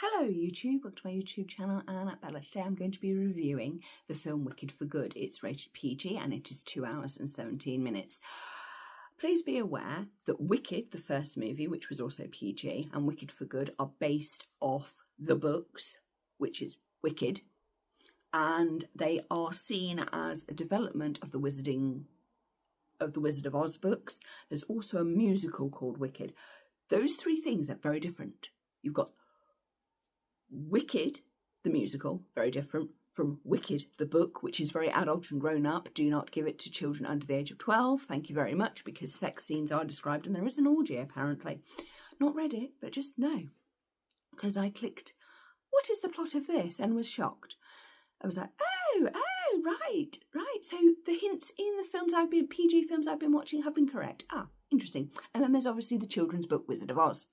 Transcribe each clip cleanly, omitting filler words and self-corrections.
Hello YouTube, welcome to my YouTube channel and at Bella. Today I'm going to be reviewing the film Wicked for Good. It's rated PG and it is 2 hours and 17 minutes. Please be aware that Wicked, the first movie, which was also PG, and Wicked for Good are based off the books, which is Wicked, and they are seen as a development of the Wizard of Oz books. There's also a musical called Wicked. Those three things are very different. You've got Wicked, the musical, very different from Wicked, the book, which is very adult and grown up. Do not give it to children under the age of 12. Thank you very much, because sex scenes are described and there is an orgy apparently. Not read it, but just know. Because I clicked, what is the plot of this? And was shocked. I was like, oh, right. So the hints in the PG films I've been watching have been correct. Interesting. And then there's obviously the children's book, Wizard of Oz.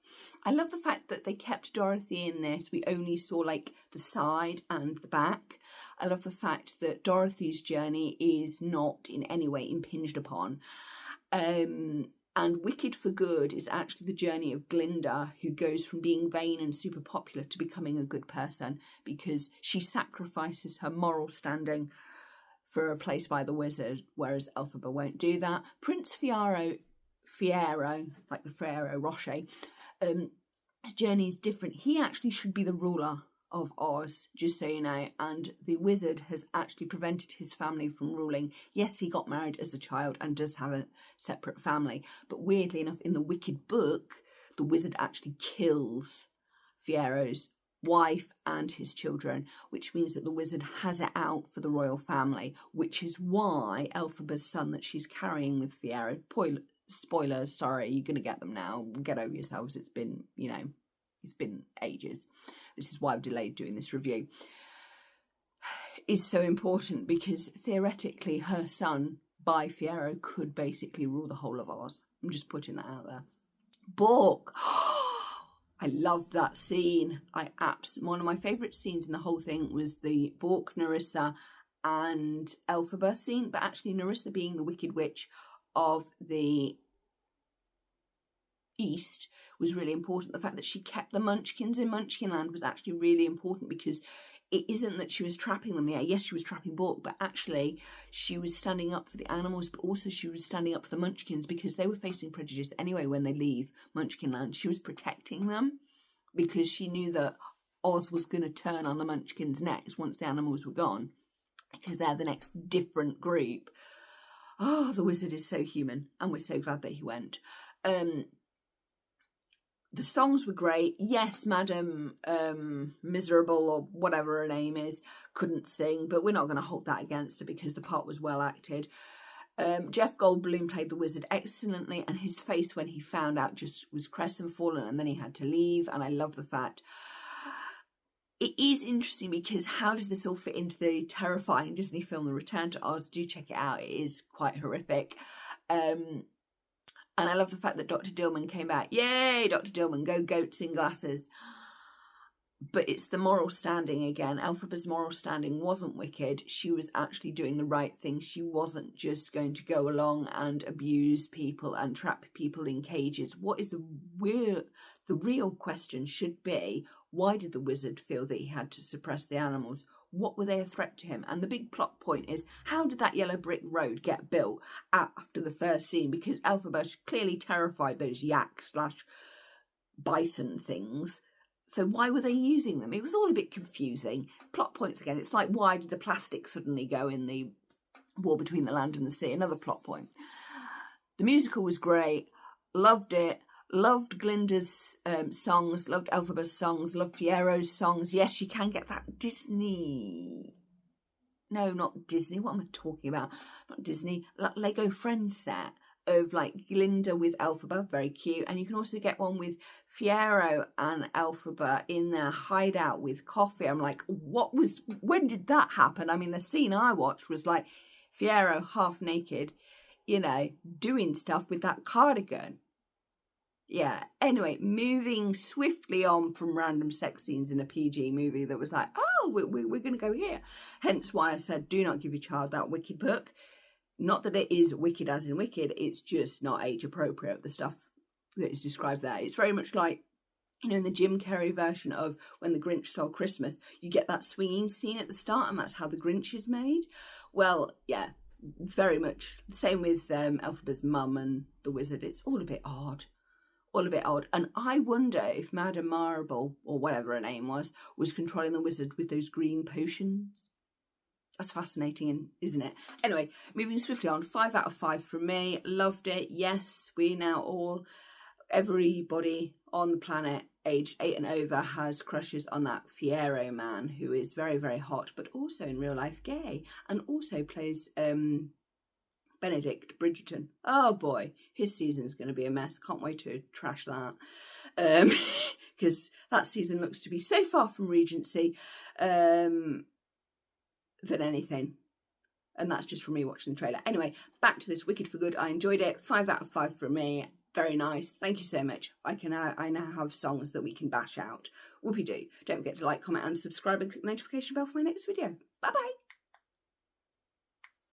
I love the fact that they kept Dorothy in this. We only saw like the side and the back. I love the fact that Dorothy's journey is not in any way impinged upon. And Wicked for Good is actually the journey of Glinda, who goes from being vain and super popular to becoming a good person because she sacrifices her moral standing for a place by the wizard, whereas Elphaba won't do that. Prince Fiero, like the Ferrero Rocher, his journey is different. He actually should be the ruler of Oz, just so you know, and the wizard has actually prevented his family from ruling. Yes, he got married as a child and does have a separate family, but weirdly enough, in the Wicked book, the wizard actually kills Fiero's wife and his children, which means that the wizard has it out for the royal family, which is why Elphaba's son that she's carrying with Fiero, spoilers, sorry, you're going to get them now, get over yourselves, it's been, it's been ages. This is why I've delayed doing this review. Is so important because theoretically her son, by Fiero, could basically rule the whole of Oz. I'm just putting that out there. Book! I love that scene. One of my favourite scenes in the whole thing was the Bork, Nerissa and Elphaba scene, but actually Nerissa being the Wicked Witch of the East was really important. The fact that she kept the Munchkins in Munchkinland was actually really important because it isn't that she was trapping them. Yeah, yes, she was trapping Bork, but actually she was standing up for the animals, but also she was standing up for the Munchkins because they were facing prejudice anyway when they leave Munchkinland. She was protecting them because she knew that Oz was going to turn on the Munchkins next once the animals were gone, because they're the next different group. Oh, the wizard is so human, and we're so glad that he went. The songs were great. Yes, Madam Miserable, or whatever her name is, couldn't sing, but we're not going to hold that against her because the part was well acted. Jeff Goldblum played the wizard excellently, and his face when he found out just was crestfallen, and then he had to leave, and I love the fact. It is interesting because how does this all fit into the terrifying Disney film, The Return to Oz? Do check it out. It is quite horrific. And I love the fact that Dr. Dillman came back. Yay, Dr. Dillman, go goats in glasses. But it's the moral standing again. Elphaba's moral standing wasn't wicked. She was actually doing the right thing. She wasn't just going to go along and abuse people and trap people in cages. What is the real question should be, why did the wizard feel that he had to suppress the animals? What were they a threat to him? And the big plot point is, how did that yellow brick road get built after the first scene? Because Elphaba clearly terrified those yak/bison things. So why were they using them? It was all a bit confusing. Plot points again. It's like, why did the plastic suddenly go in the war between the land and the sea? Another plot point. The musical was great. Loved it. Loved Glinda's songs, loved Elphaba's songs, loved Fiero's songs. Yes, you can get that Disney. No, not Disney. What am I talking about? Not Disney. Lego Friends set of like Glinda with Elphaba. Very cute. And you can also get one with Fiero and Elphaba in their hideout with coffee. I'm like, when did that happen? I mean, the scene I watched was like Fiero half naked, doing stuff with that cardigan. Yeah, anyway, moving swiftly on from random sex scenes in a PG movie that was like, oh, we're going to go here. Hence why I said, do not give your child that Wicked book. Not that it is wicked as in wicked, it's just not age appropriate, the stuff that is described there. It's very much like you know, in the Jim Carrey version of When the Grinch Stole Christmas, you get that swinging scene at the start, and that's how the Grinch is made. Well, yeah, very much. Same with Elphaba's mum and the wizard. It's all a bit odd. All a bit odd. And I wonder if Madame Marble, or whatever her name was controlling the wizard with those green potions. That's fascinating, isn't it? Anyway, moving swiftly on, 5 out of 5 from me. Loved it. Yes, we now all, everybody on the planet aged 8 and over has crushes on that Fiyero man, who is very, very hot, but also in real life gay, and also plays Benedict Bridgerton. Oh boy, his season's going to be a mess. Can't wait to trash that. Because that season looks to be so far from Regency than anything. And that's just from me watching the trailer. Anyway, back to this Wicked for Good. I enjoyed it. 5 out of 5 from me. Very nice. Thank you so much. I now have songs that we can bash out. Whoopie-doo. Don't forget to like, comment and subscribe and click the notification bell for my next video. Bye-bye.